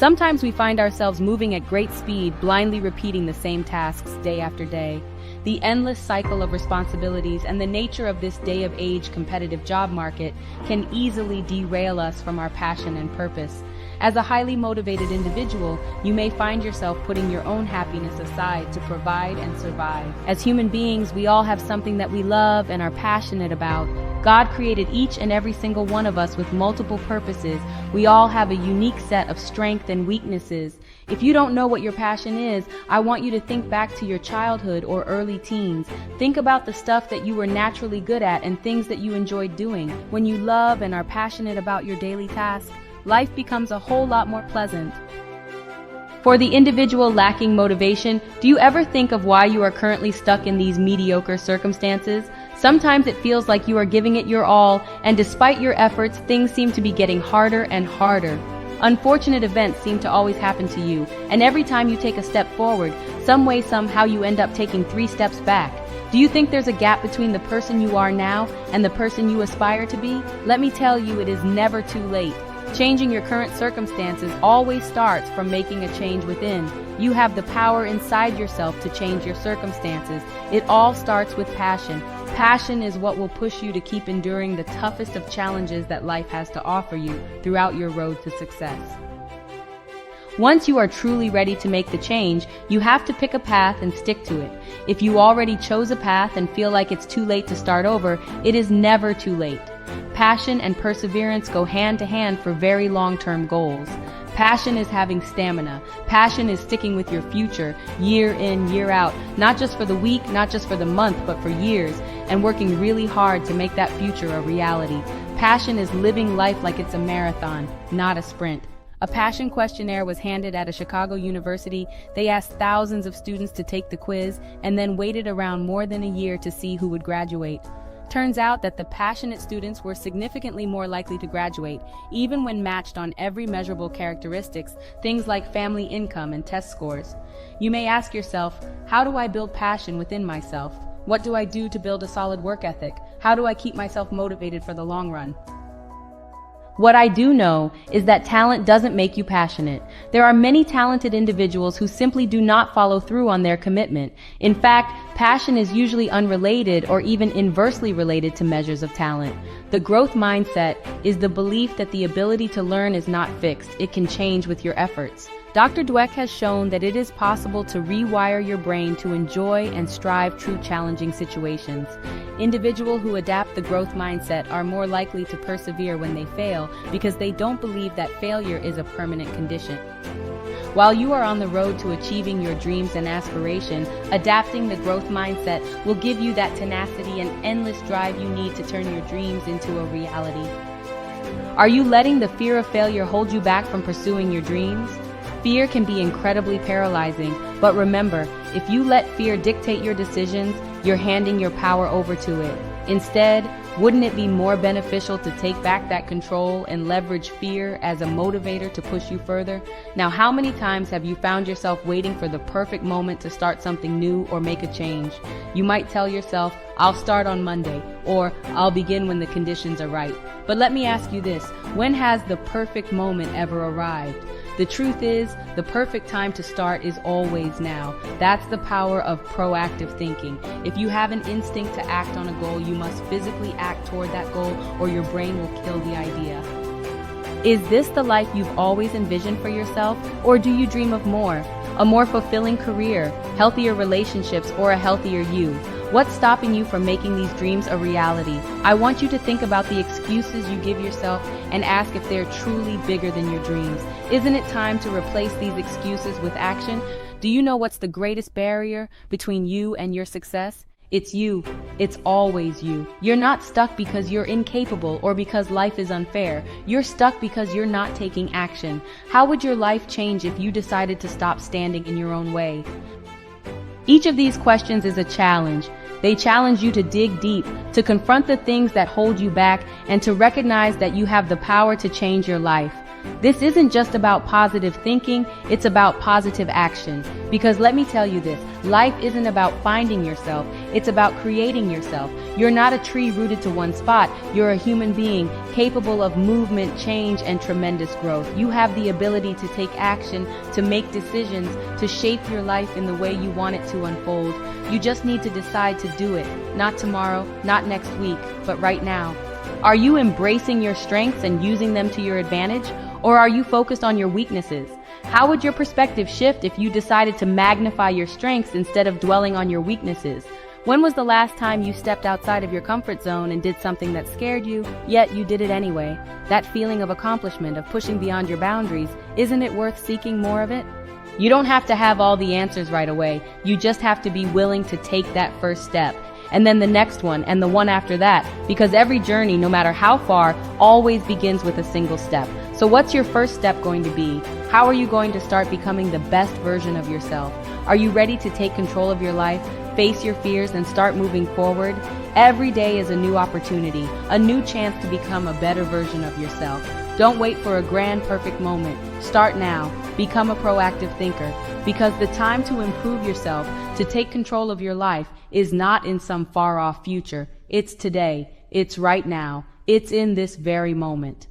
Sometimes we find ourselves moving at great speed, blindly repeating the same tasks day after day. The endless cycle of responsibilities and the nature of this day-of-age competitive job market can easily derail us from our passion and purpose. As a highly motivated individual, you may find yourself putting your own happiness aside to provide and survive. As human beings, we all have something that we love and are passionate about. God created each and every single one of us with multiple purposes. We all have a unique set of strengths and weaknesses. If you don't know what your passion is, I want you to think back to your childhood or early teens. Think about the stuff that you were naturally good at and things that you enjoyed doing. When you love and are passionate about your daily tasks, life becomes a whole lot more pleasant. For the individual lacking motivation, do you ever think of why you are currently stuck in these mediocre circumstances? Sometimes it feels like you are giving it your all, and despite your efforts, things seem to be getting harder and harder. Unfortunate events seem to always happen to you, and every time you take a step forward, some way, somehow you end up taking 3 steps back. Do you think there's a gap between the person you are now and the person you aspire to be? Let me tell you, it is never too late. Changing your current circumstances always starts from making a change within. You have the power inside yourself to change your circumstances. It all starts with passion. Passion is what will push you to keep enduring the toughest of challenges that life has to offer you throughout your road to success. Once you are truly ready to make the change, you have to pick a path and stick to it. If you already chose a path and feel like it's too late to start over, it is never too late. Passion and perseverance go hand to hand for very long-term goals. Passion is having stamina. Passion is sticking with your future, year in, year out, not just for the week, not just for the month, but for years, and working really hard to make that future a reality. Passion is living life like it's a marathon, not a sprint. A passion questionnaire was handed at a Chicago university. They asked thousands of students to take the quiz and then waited around more than a year to see who would graduate. Turns out that the passionate students were significantly more likely to graduate, even when matched on every measurable characteristics, things like family income and test scores. You may ask yourself, how do I build passion within myself? What do I do to build a solid work ethic? How do I keep myself motivated for the long run? What I do know is that talent doesn't make you passionate. There are many talented individuals who simply do not follow through on their commitment. In fact, passion is usually unrelated or even inversely related to measures of talent. The growth mindset is the belief that the ability to learn is not fixed. It can change with your efforts. Dr. Dweck has shown that it is possible to rewire your brain to enjoy and strive through challenging situations. Individuals who adapt the growth mindset are more likely to persevere when they fail because they don't believe that failure is a permanent condition. While you are on the road to achieving your dreams and aspirations, adapting the growth mindset will give you that tenacity and endless drive you need to turn your dreams into a reality. Are you letting the fear of failure hold you back from pursuing your dreams? Fear can be incredibly paralyzing, but remember, if you let fear dictate your decisions, you're handing your power over to it. Instead, wouldn't it be more beneficial to take back that control and leverage fear as a motivator to push you further? Now, how many times have you found yourself waiting for the perfect moment to start something new or make a change? You might tell yourself, I'll start on Monday, or I'll begin when the conditions are right. But let me ask you this, when has the perfect moment ever arrived? The truth is, the perfect time to start is always now. That's the power of proactive thinking. If you have an instinct to act on a goal, you must physically act toward that goal, or your brain will kill the idea. Is this the life you've always envisioned for yourself, or do you dream of more? A more fulfilling career, healthier relationships, or a healthier you? What's stopping you from making these dreams a reality? I want you to think about the excuses you give yourself and ask if they're truly bigger than your dreams. Isn't it time to replace these excuses with action? Do you know what's the greatest barrier between you and your success? It's you. It's always you. You're not stuck because you're incapable or because life is unfair. You're stuck because you're not taking action. How would your life change if you decided to stop standing in your own way? Each of these questions is a challenge. They challenge you to dig deep, to confront the things that hold you back, and to recognize that you have the power to change your life. This isn't just about positive thinking, it's about positive action. Because let me tell you this, life isn't about finding yourself, it's about creating yourself. You're not a tree rooted to one spot, you're a human being capable of movement, change, and tremendous growth. You have the ability to take action, to make decisions, to shape your life in the way you want it to unfold. You just need to decide to do it, not tomorrow, not next week, but right now. Are you embracing your strengths and using them to your advantage? Or are you focused on your weaknesses? How would your perspective shift if you decided to magnify your strengths instead of dwelling on your weaknesses? When was the last time you stepped outside of your comfort zone and did something that scared you, yet you did it anyway? That feeling of accomplishment, of pushing beyond your boundaries, isn't it worth seeking more of it? You don't have to have all the answers right away. You just have to be willing to take that first step. And then the next one, and the one after that, because every journey, no matter how far, always begins with a single step. So what's your first step going to be? How are you going to start becoming the best version of yourself? Are you ready to take control of your life, face your fears, and start moving forward? Every day is a new opportunity, a new chance to become a better version of yourself. Don't wait for a grand, perfect moment. Start now. Become a proactive thinker, because the time to improve yourself, to take control of your life, is not in some far-off future. It's today. It's right now. It's in this very moment.